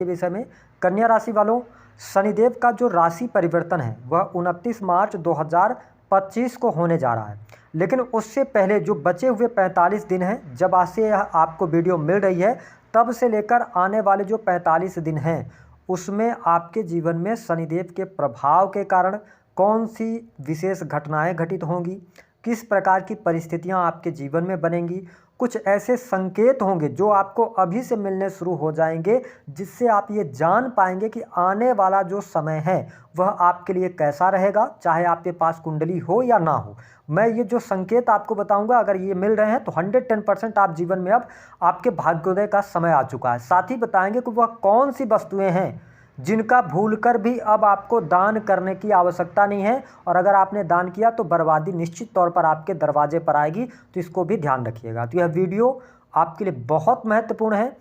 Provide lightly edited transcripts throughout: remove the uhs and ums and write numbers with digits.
के विषय में। कन्या राशि वालों, शनिदेव का जो राशि परिवर्तन है वह 29 मार्च 2025 को होने जा रहा है, लेकिन उससे पहले जो बचे हुए 45 दिन हैं, जब आज से आपको वीडियो मिल रही है तब से लेकर आने वाले जो 45 दिन हैं उसमें आपके जीवन में शनिदेव के प्रभाव के कारण कौन सी विशेष घटनाएं घटित होंगी, किस प्रकार की परिस्थितियां आपके जीवन में बनेंगी, कुछ ऐसे संकेत होंगे जो आपको अभी से मिलने शुरू हो जाएंगे, जिससे आप ये जान पाएंगे कि आने वाला जो समय है वह आपके लिए कैसा रहेगा, चाहे आपके पास कुंडली हो या ना हो। मैं ये जो संकेत आपको बताऊंगा, अगर ये मिल रहे हैं तो 110% आप जीवन में अब आपके भाग्योदय का समय आ चुका है। साथ ही बताएंगे कि वह कौन सी वस्तुएं हैं जिनका भूलकर भी अब आपको दान करने की आवश्यकता नहीं है, और अगर आपने दान किया तो बर्बादी निश्चित तौर पर आपके दरवाजे पर आएगी, तो इसको भी ध्यान रखिएगा। तो यह वीडियो आपके लिए बहुत महत्वपूर्ण है,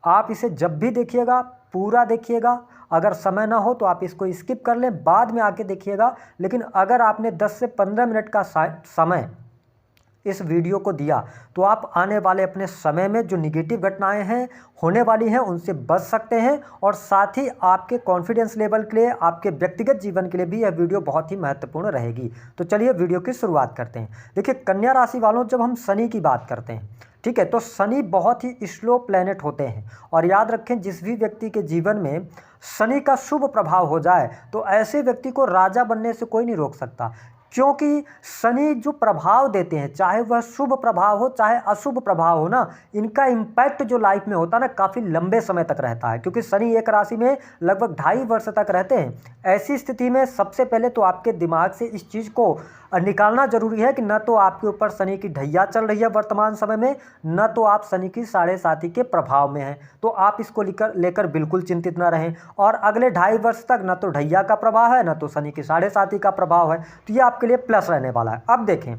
आप इसे जब भी देखिएगा पूरा देखिएगा। अगर समय ना हो तो आप इसको स्किप कर लें, बाद में आके देखिएगा। लेकिन अगर आपने 10 से 15 मिनट का समय इस वीडियो को दिया तो आप आने वाले अपने समय में जो निगेटिव घटनाएं हैं होने वाली हैं उनसे बच सकते हैं, और साथ ही आपके कॉन्फिडेंस लेवल के लिए, आपके व्यक्तिगत जीवन के लिए भी यह वीडियो बहुत ही महत्वपूर्ण रहेगी। तो चलिए वीडियो की शुरुआत करते हैं। देखिए कन्या राशि वालों, जब हम शनि की बात करते हैं, ठीक है, तो शनि बहुत ही स्लो प्लैनेट होते हैं, और याद रखें जिस भी व्यक्ति के जीवन में शनि का शुभ प्रभाव हो जाए तो ऐसे व्यक्ति को राजा बनने से कोई नहीं रोक सकता, क्योंकि शनि जो प्रभाव देते हैं, चाहे वह शुभ प्रभाव हो चाहे अशुभ प्रभाव हो ना, इनका इम्पैक्ट जो लाइफ में होता है ना काफ़ी लंबे समय तक रहता है, क्योंकि शनि एक राशि में लगभग 2.5 वर्ष तक रहते हैं। ऐसी स्थिति में सबसे पहले तो आपके दिमाग से इस चीज़ को निकालना जरूरी है कि न तो आपके ऊपर शनि की ढैया चल रही है वर्तमान समय में, न तो आप शनि की 7.5 के प्रभाव में हैं। तो आप इसको लेकर बिल्कुल चिंतित न रहें, और अगले 2.5 वर्ष तक न तो ढैया का प्रभाव है न तो शनि की 7.5 का प्रभाव है, तो ये आपके लिए प्लस रहने वाला है। अब देखें,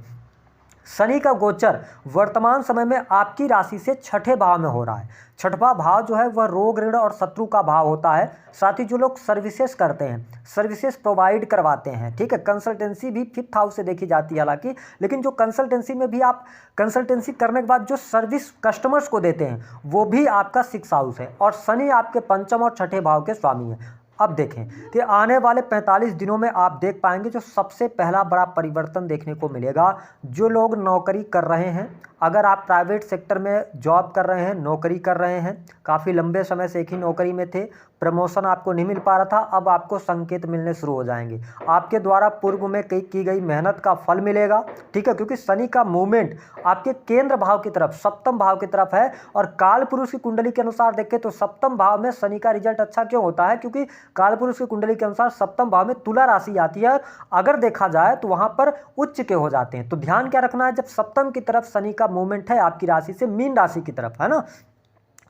शनि का गोचर वर्तमान समय में आपकी राशि से 6ठे भाव में हो रहा है। 6वां भाव जो है वह रोग, ऋण और शत्रु का भाव होता है। साथ ही जो लोग सर्विसेज करते हैं, सर्विसेज प्रोवाइड करवाते हैं, ठीक है, कंसल्टेंसी भी 5th हाउस से देखी जाती है हालांकि, लेकिन जो कंसल्टेंसी में भी आप कंसल्टेंसी करने के बाद जो सर्विस कस्टमर्स को देते हैं वो भी आपका 6th हाउस है, और शनि आपके 5म और 6ठे भाव के स्वामी हैं। अब देखें कि आने वाले 45 दिनों में आप देख पाएंगे जो सबसे पहला बड़ा परिवर्तन देखने को मिलेगा। जो लोग नौकरी कर रहे हैं, अगर आप प्राइवेट सेक्टर में जॉब कर रहे हैं, नौकरी कर रहे हैं, काफ़ी लंबे समय से एक ही नौकरी में थे, प्रमोशन आपको नहीं मिल पा रहा था, अब आपको संकेत मिलने शुरू हो जाएंगे। आपके द्वारा पूर्व में की गई मेहनत का फल मिलेगा, ठीक है, क्योंकि शनि का मूवमेंट आपके केंद्र भाव की तरफ, 7म भाव की तरफ है, और काल पुरुष की कुंडली के अनुसार देखें तो 7म भाव में शनि का रिजल्ट अच्छा क्यों होता है, क्योंकि काल पुरुष की कुंडली के अनुसार 7म भाव में तुला राशि आती है, अगर देखा जाए तो वहां पर उच्च के हो जाते हैं। तो ध्यान क्या रखना है, जब 7म की तरफ शनि का मूवमेंट है आपकी राशि से मीन राशि की तरफ, है ना,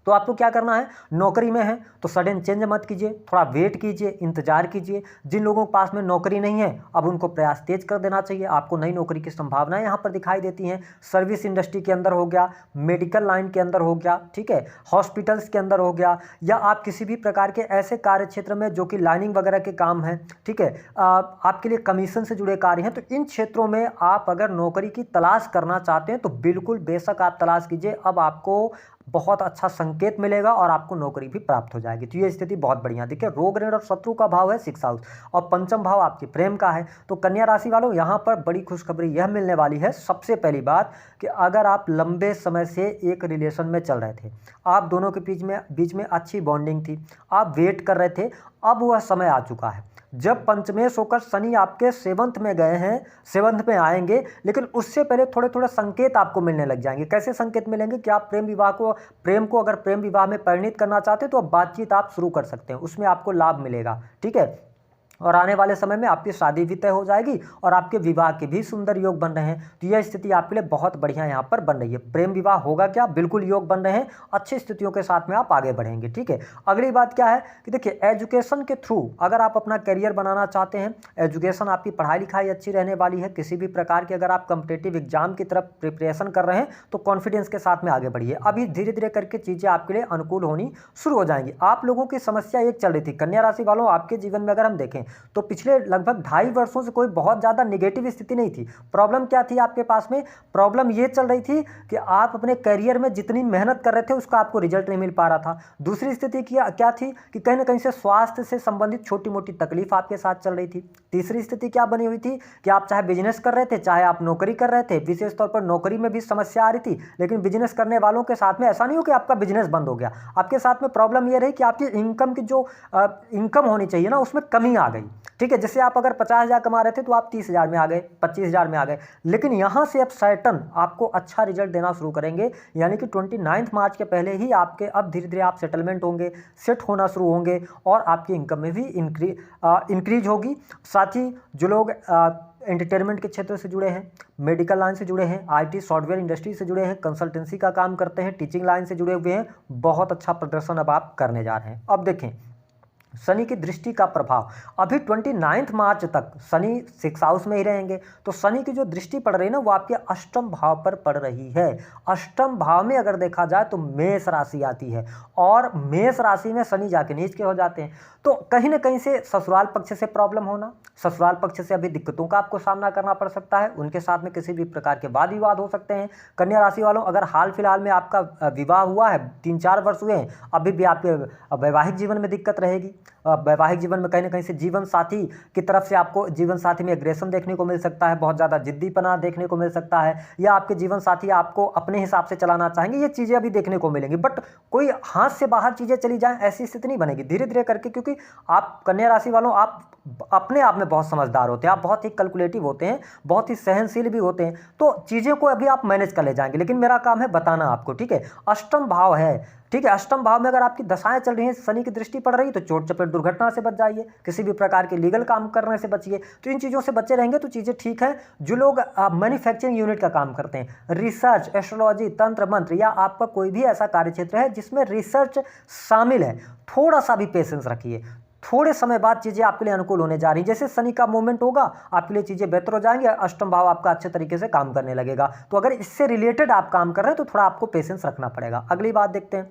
तो आपको क्या करना है, नौकरी में है तो सडन चेंज मत कीजिए, थोड़ा वेट कीजिए, इंतजार कीजिए। जिन लोगों के पास में नौकरी नहीं है अब उनको प्रयास तेज कर देना चाहिए, आपको नई नौकरी की संभावनाएं यहाँ पर दिखाई देती हैं। सर्विस इंडस्ट्री के अंदर हो गया, मेडिकल लाइन के अंदर हो गया, ठीक है, हॉस्पिटल्स के अंदर हो गया, या आप किसी भी प्रकार के ऐसे कार्य क्षेत्र में जो कि लाइनिंग वगैरह के काम हैं, ठीक है, आपके लिए कमीशन से जुड़े कार्य हैं, तो इन क्षेत्रों में आप अगर नौकरी की तलाश करना चाहते हैं तो बिल्कुल बेशक आप तलाश कीजिए। अब आपको बहुत अच्छा संकेत मिलेगा और आपको नौकरी भी प्राप्त हो जाएगी। तो ये स्थिति बहुत बढ़िया। देखिए रोग, ऋण और शत्रु का भाव है 6th हाउस, और 5म भाव आपके प्रेम का है। तो कन्या राशि वालों, यहाँ पर बड़ी खुशखबरी यह मिलने वाली है। सबसे पहली बात कि अगर आप लंबे समय से एक रिलेशन में चल रहे थे, आप दोनों के बीच में अच्छी बॉन्डिंग थी, आप वेट कर रहे थे, अब वह समय आ चुका है जब पंचमेश होकर शनि आपके 7th में गए हैं, 7th में आएंगे, लेकिन उससे पहले थोड़े थोड़े संकेत आपको मिलने लग जाएंगे। कैसे संकेत मिलेंगे कि आप प्रेम को अगर प्रेम विवाह में परिणित करना चाहते हैं तो अब बातचीत आप शुरू कर सकते हैं, उसमें आपको लाभ मिलेगा, ठीक है, और आने वाले समय में आपकी शादी भी तय हो जाएगी और आपके विवाह के भी सुंदर योग बन रहे हैं। तो यह स्थिति आपके लिए बहुत बढ़िया यहाँ पर बन रही है। प्रेम विवाह होगा क्या, बिल्कुल योग बन रहे हैं, अच्छी स्थितियों के साथ में आप आगे बढ़ेंगे, ठीक है। अगली बात क्या है कि देखिए एजुकेशन के थ्रू अगर आप अपना करियर बनाना चाहते हैं, एजुकेशन आपकी पढ़ाई लिखाई अच्छी रहने वाली है, किसी भी प्रकार की अगर आप कॉम्पिटिटिव एग्जाम की तरफ प्रिपरेशन कर रहे हैं तो कॉन्फिडेंस के साथ में आगे बढ़िए। अभी धीरे धीरे करके चीज़ें आपके लिए अनुकूल होनी शुरू हो जाएंगी। आप लोगों की समस्या एक चल रही थी, कन्या राशि वालों, आपके जीवन में अगर हम देखें तो पिछले लगभग 2.5 वर्षों से कोई बहुत ज़्यादा नेगेटिव स्थिति नहीं थी। प्रॉब्लम क्या थी आपके पास में? प्रॉब्लम ये चल रही थी कि आप अपने करियर में जितनी मेहनत कर रहे थे उसका आपको रिजल्ट नहीं मिल पा रहा था। दूसरी स्थिति क्या थी कि कहीं ना कहीं से स्वास्थ्य से संबंधित छोटी मोटी तकलीफ आपके साथ चल रही थी। तीसरी स्थिति क्या बनी हुई थी कि आप चाहे बिजनेस कर रहे थे, चाहे आप नौकरी कर रहे थे, विशेष तौर पर नौकरी में भी समस्या आ रही थी, लेकिन बिजनेस करने वालों के साथ में ऐसा नहीं हो कि आपका बिजनेस बंद हो गया। आपके साथ में प्रॉब्लम ये रही कि आपकी इनकम की जो इनकम होनी चाहिए ना, उसमें कमी आ गई। ठीक है, जैसे आप अगर 50,000 कमा रहे थे तो आप 30,000 में आ गए, 25,000 में आ गए। लेकिन यहाँ से अब सैटर्न आपको अच्छा रिजल्ट देना शुरू करेंगे, यानी कि 29 मार्च के पहले ही आपके अब धीरे धीरे आप सेटलमेंट होंगे, सेट होना शुरू होंगे और आपकी इनकम में भी इंक्रीज होगी। साथ ही जो लोग एंटरटेनमेंट के क्षेत्र से जुड़े हैं, मेडिकल लाइन से जुड़े हैं, आईटी सॉफ्टवेयर इंडस्ट्री से जुड़े हैं, कंसल्टेंसी का काम करते हैं, टीचिंग लाइन से जुड़े हुए हैं, बहुत अच्छा प्रदर्शन अब आप करने जा रहे हैं। अब देखें शनि की दृष्टि का प्रभाव, अभी 29 मार्च तक शनि 6 हाउस में ही रहेंगे, तो शनि की जो दृष्टि पड़ रही है ना वो आपके अष्टम भाव पर पड़ रही है। अष्टम भाव में अगर देखा जाए तो मेष राशि आती है और मेष राशि में शनि जाके नीच के हो जाते हैं। तो कहीं ना कहीं से ससुराल पक्ष से प्रॉब्लम होना, ससुराल पक्ष से अभी दिक्कतों का आपको सामना करना पड़ सकता है, उनके साथ में किसी भी प्रकार के वाद विवाद हो सकते हैं। कन्या राशि वालों, अगर हाल फिलहाल में आपका विवाह हुआ है, 3-4 वर्ष हुए हैं, अभी भी आपके वैवाहिक जीवन में दिक्कत रहेगी। वैवाहिक जीवन में कहीं ना कहीं से जीवन साथी की तरफ से आपको जीवन साथी में एग्रेशन देखने को मिल सकता है, बहुत ज़्यादा जिद्दीपना देखने को मिल सकता है, या आपके जीवन साथी आपको अपने हिसाब से चलाना चाहेंगे, ये चीज़ें अभी देखने को मिलेंगी। बट कोई हाथ से बाहर चीज़ें चली जाएं ऐसी स्थिति नहीं बनेगी, धीरे धीरे करके, क्योंकि आप कन्या राशि वालों आप अपने आप में बहुत समझदार होते हैं, आप बहुत ही कैलकुलेटिव होते हैं, बहुत ही सहनशील भी होते हैं, तो चीज़ों को अभी आप मैनेज कर ले जाएंगे। लेकिन मेरा काम है बताना आपको, ठीक है। अष्टम भाव है, ठीक है, अष्टम भाव में अगर आपकी दशाएं चल रही हैं, शनि की दृष्टि पड़ रही है, तो चोट चपेट दुर्घटना से बच जाइए, किसी भी प्रकार के लीगल काम करने से बचिए। तो इन चीज़ों से बचे रहेंगे तो चीज़ें ठीक हैं। जो लोग मैन्युफैक्चरिंग यूनिट का काम करते हैं, रिसर्च, एस्ट्रोलॉजी, तंत्र मंत्र, या आपका कोई भी ऐसा कार्य क्षेत्र है जिसमें रिसर्च शामिल है, थोड़ा सा भी पेशेंस रखिए। थोड़े समय बाद चीज़ें आपके लिए अनुकूल होने जा रही हैं। जैसे शनि का मूवमेंट होगा आपके लिए चीज़ें बेहतर हो जाएंगी, अष्टम भाव आपका अच्छे तरीके से काम करने लगेगा। तो अगर इससे रिलेटेड आप काम कर रहे हैं तो थोड़ा आपको पेशेंस रखना पड़ेगा। अगली बात देखते हैं,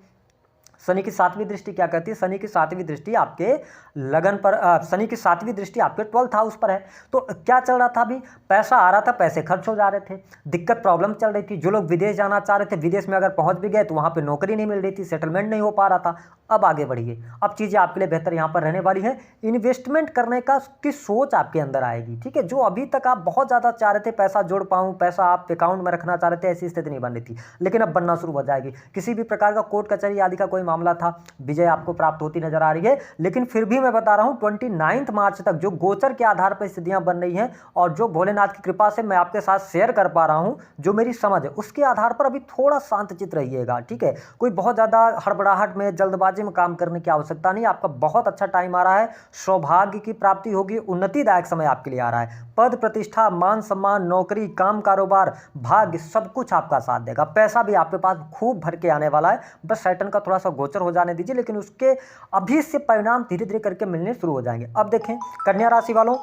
शनि की 7वीं दृष्टि क्या कहती है? शनि की 7वीं दृष्टि आपके लगन पर, शनि की 7वीं दृष्टि आपके 12th हाउस पर है। तो क्या चल रहा था? अभी पैसा आ रहा था, पैसे खर्च हो जा रहे थे, दिक्कत प्रॉब्लम चल रही थी। जो लोग विदेश जाना चाह रहे थे, विदेश में अगर पहुंच भी गए तो वहां पे नौकरी नहीं मिल रही थी, सेटलमेंट नहीं हो पा रहा था। अब आगे बढ़िए, अब चीज़ें आपके लिए बेहतर यहाँ पर रहने वाली है। इन्वेस्टमेंट करने की सोच आपके अंदर आएगी, ठीक है। जो अभी तक आप बहुत ज़्यादा चाह रहे थे पैसा जोड़ पाऊँ, पैसा आप अकाउंट में रखना चाह रहे थे, ऐसी स्थिति नहीं बन रही थी, लेकिन अब बनना शुरू हो जाएगी। किसी भी प्रकार का कोर्ट कचहरी आदि का कोई मामला था, विजय आपको प्राप्त होती नजर आ रही है। लेकिन फिर भी मैं बता रहा हूं 29 मार्च तक जो गोचर के आधार पर स्थितियां बन रही हैं और जो भोलेनाथ की कृपा से मैं आपके साथ शेयर कर पा रहा हूं, जो मेरी समझ है, उसके आधार पर अभी थोड़ा शांतचित्त रहिएगा, ठीक है। कोई बहुत ज्यादा हड़बड़ाहट में, जल्दबाजी में काम करने की आवश्यकता नहीं। आपका बहुत अच्छा टाइम आ रहा है, सौभाग्य की प्राप्ति होगी, उन्नतिदायक समय आपके लिए आ रहा है। पद प्रतिष्ठा, मान सम्मान, नौकरी, काम कारोबार, भाग्य, सब कुछ आपका साथ देगा। पैसा भी आपके पास खूब भर के आने वाला है। बस सैटर्न का थोड़ा सा गोचर हो जाने दीजिए, लेकिन उसके अभी से परिणाम धीरे धीरे करके मिलने शुरू हो जाएंगे। अब देखें कन्या राशि वालों,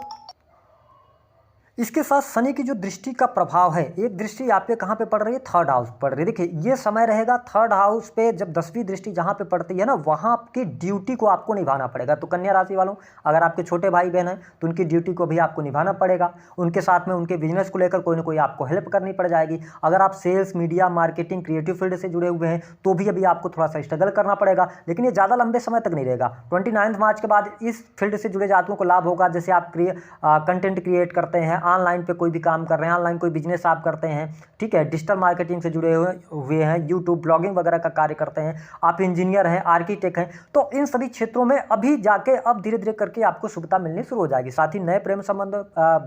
इसके साथ शनि की जो दृष्टि का प्रभाव है, एक दृष्टि आपके कहाँ पे पड़ रही है? 3rd हाउस पड़ रही है। देखिए ये समय रहेगा 3rd हाउस पे, जब 10वीं दृष्टि जहाँ पे पड़ती है ना, वहाँ की ड्यूटी को आपको निभाना पड़ेगा। तो कन्या राशि वालों, अगर आपके छोटे भाई बहन हैं तो उनकी ड्यूटी को भी आपको निभाना पड़ेगा। उनके साथ में उनके बिजनेस को लेकर कोई ना कोई आपको हेल्प करनी पड़ जाएगी। अगर आप sales, media, marketing, creative field से जुड़े हुए हैं तो भी अभी आपको थोड़ा सा स्ट्रगल करना पड़ेगा, लेकिन ये ज़्यादा लंबे समय तक नहीं रहेगा। 29 मार्च के बाद इस फील्ड से जुड़े जातकों को लाभ होगा। जैसे आप कंटेंट क्रिएट करते हैं, ऑनलाइन पे कोई भी काम कर रहे हैं, ऑनलाइन कोई बिजनेस आप करते हैं, ठीक है, डिजिटल मार्केटिंग से जुड़े हुए हैं, यूट्यूब ब्लॉगिंग वगैरह का कार्य करते हैं, आप इंजीनियर हैं, आर्किटेक्ट हैं, तो इन सभी क्षेत्रों में अभी जाके अब धीरे धीरे करके आपको शुभता मिलनी शुरू हो जाएगी। साथ ही नए प्रेम संबंध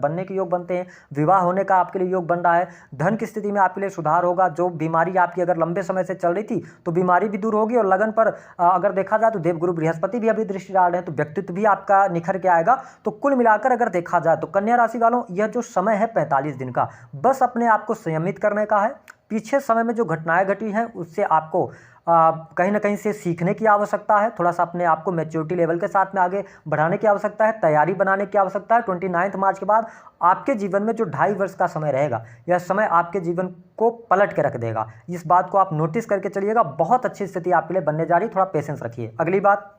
बनने के योग बनते हैं, विवाह होने का आपके लिए योग बन रहा है, धन की स्थिति में आपके लिए सुधार होगा। जो बीमारी आपकी अगर लंबे समय से चल रही थी तो बीमारी भी दूर होगी। और लगन पर अगर देखा जाए तो देवगुरु बृहस्पति भी अभी दृष्टि डाल रहे हैं, तो व्यक्तित्व भी आपका निखर के आएगा। तो कुल मिलाकर अगर देखा जाए तो कन्या राशि वालों, यह जो समय है 45 दिन का, बस अपने आप को संयमित करने का है। पीछे समय में जो घटनाएं घटी हैं उससे आपको कहीं ना कहीं से सीखने की आवश्यकता है। थोड़ा सा अपने आप को मैच्योरिटी लेवल के साथ में आगे बढ़ाने की आवश्यकता है, तैयारी बनाने की आवश्यकता है। 29 मार्च के बाद आपके जीवन में जो 2.5 वर्ष का समय रहेगा, यह समय आपके जीवन को पलट के रख देगा। इस बात को आप नोटिस करके चलिएगा। बहुत अच्छी स्थिति आपके लिए बनने जा रही है, थोड़ा पेशेंस रखिए। अगली बात,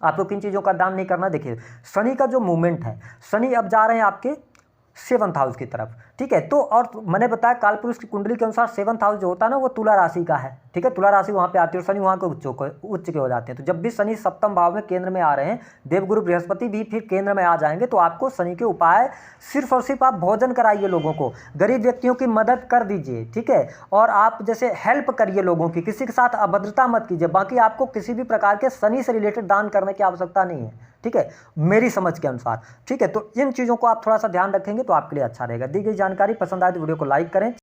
आपको किन चीज़ों का दान नहीं करना। देखिए शनि का जो मूवमेंट है, शनि अब जा रहे हैं आपके 7th हाउस की तरफ, ठीक है। तो और मैंने बताया कालपुरुष की कुंडली के अनुसार 7th हाउस जो होता है ना वो तुला राशि का है, ठीक है। तुला राशि वहाँ पे आती है और शनि वहाँ के उच्च के हो जाते हैं। तो जब भी शनि सप्तम भाव में केंद्र में आ रहे हैं, देवगुरु बृहस्पति भी फिर केंद्र में आ जाएंगे, तो आपको शनि के उपाय सिर्फ और सिर्फ आप भोजन कराइए लोगों को, गरीब व्यक्तियों की मदद कर दीजिए, ठीक है। और आप जैसे हेल्प करिए लोगों की, किसी के साथ अभद्रता मत कीजिए। बाकी आपको किसी भी प्रकार के शनि से रिलेटेड दान करने की आवश्यकता नहीं है, ठीक है, मेरी समझ के अनुसार, ठीक है। तो इन चीज़ों को आप थोड़ा सा ध्यान रखेंगे तो आपके लिए अच्छा रहेगा। दी गई जानकारी पसंद आए तो वीडियो को लाइक करें।